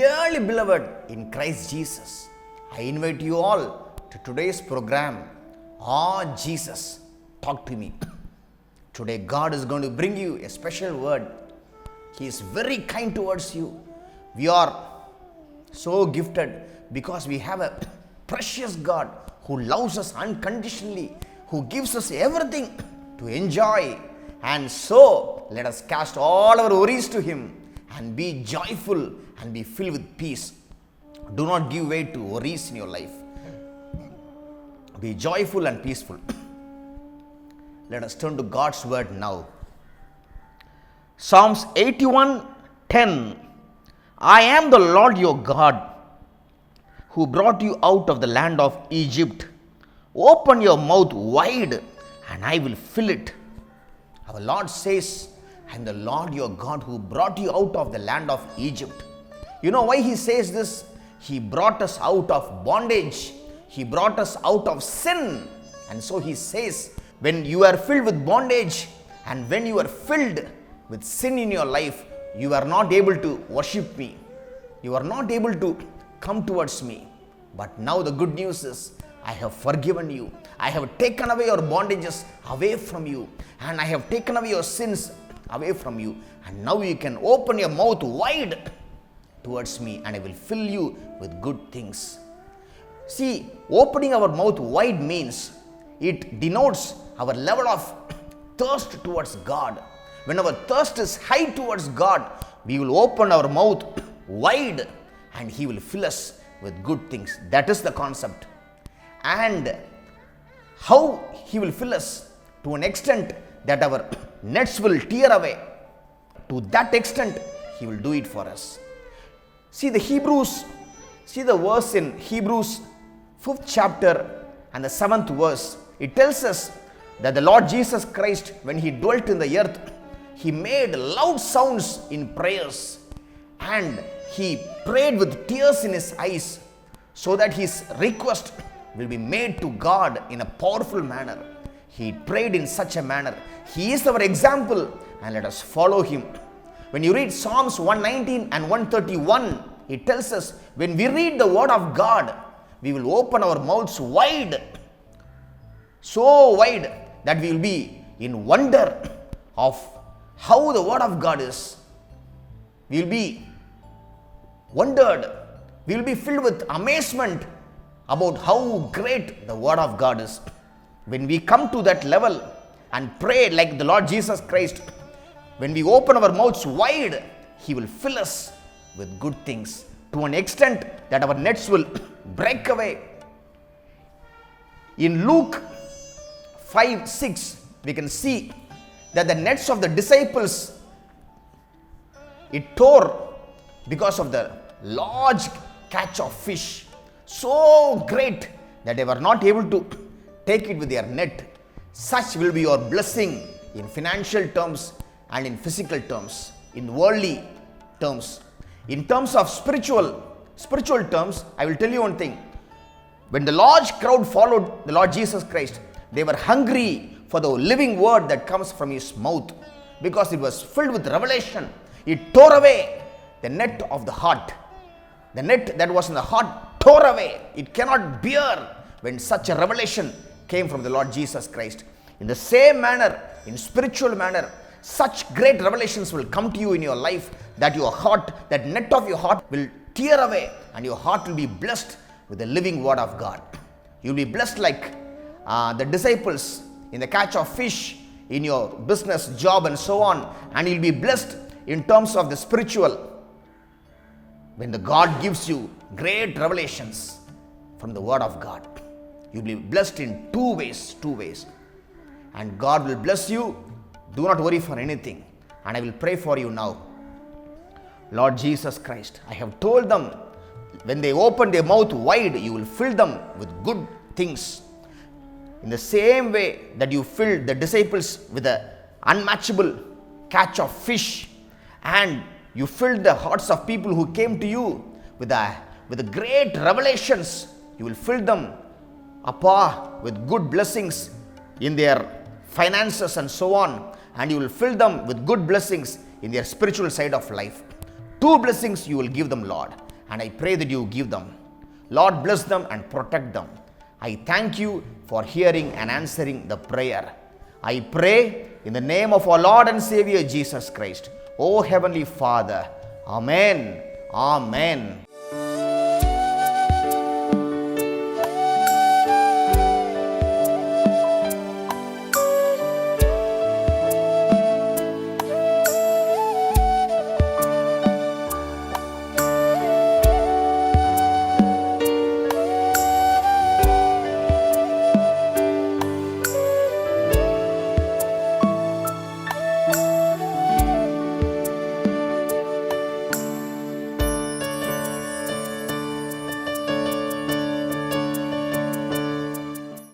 Dearly beloved in Christ Jesus, I invite you all to today's program. Jesus, talk to me. Today God is going to bring you a special word. He is very kind towards you. We are so gifted because we have a precious God who loves us unconditionally, who gives us everything to enjoy. And so let us cast all our worries to Him and be joyful and be filled with peace. Do not give way to worries in your life. Be joyful and peaceful. Let us turn to God's word now. Psalms 81:10. I am the Lord your God, who brought you out of the land of Egypt. Open your mouth wide, and I will fill it. Our Lord says, I am the Lord your God who brought you out of the land of Egypt. You know why He says this? He brought us out of bondage. He brought us out of sin. And so He says, when you are filled with bondage and when you are filled with sin in your life, you are not able to worship me. You are not able to come towards me. But now the good news is, I have forgiven you. I have taken away your bondages away from you. And I have taken away your sins away from you. And now you can open your mouth wide towards me, and I will fill you with good things. See, opening our mouth wide means it denotes our level of thirst towards God. When our thirst is high towards God, we will open our mouth wide and He will fill us with good things. That is the concept. And how He will fill us? To an extent that our nets will tear away. To that extent, He will do it for us. See the verse in Hebrews 5th chapter and the 7th verse. It tells us that the Lord Jesus Christ, when He dwelt in the earth, He made loud sounds in prayers, and He prayed with tears in His eyes, so that His request will be made to God in a powerful manner. He prayed in such a manner. He is our example, and let us follow Him. When you read Psalms 119 and 131, it tells us, when we read the word of God, we will open our mouths wide, so wide that we will be in wonder of how the word of God is. We will be wondered. We will be filled with amazement about how great the word of God is. When we come to that level and pray like the Lord Jesus Christ, when we open our mouths wide, He will fill us with good things to an extent that our nets will break away. In Luke 5:6, we can see that the nets of the disciples, it tore because of the large catch of fish, so great that they were not able to take it with their net. Such will be your blessing in financial terms and in physical terms, in worldly terms. In terms of spiritual terms, I will tell you one thing. When the large crowd followed the Lord Jesus Christ, they were hungry for the living word that comes from His mouth, because it was filled with revelation. It tore away the net of the heart. The net that was in the heart tore away. It cannot bear when such a revelation came from the Lord Jesus Christ. In the same manner, in spiritual manner, such great revelations will come to you in your life that your heart, that net of your heart will tear away, and your heart will be blessed with the living word of God. You will be blessed like the disciples in the catch of fish, in your business, job, and so on. And you'll be blessed in terms of the spiritual, when the God gives you great revelations from the word of God. You'll be blessed in two ways. And God will bless you. Do not worry for anything. And I will pray for you now. Lord Jesus Christ, I have told them, when they open their mouth wide, you will fill them with good things. In the same way that you filled the disciples with an unmatchable catch of fish, and you filled the hearts of people who came to you with the great revelations, you will fill them, Appa, with good blessings in their finances and so on, and you will fill them with good blessings in their spiritual side of life. Two blessings you will give them, Lord. and I pray that you give them. Lord, bless them and protect them. I thank you for hearing and answering the prayer. I pray in the name of our Lord and Savior Jesus Christ. O Heavenly Father. Amen. Amen.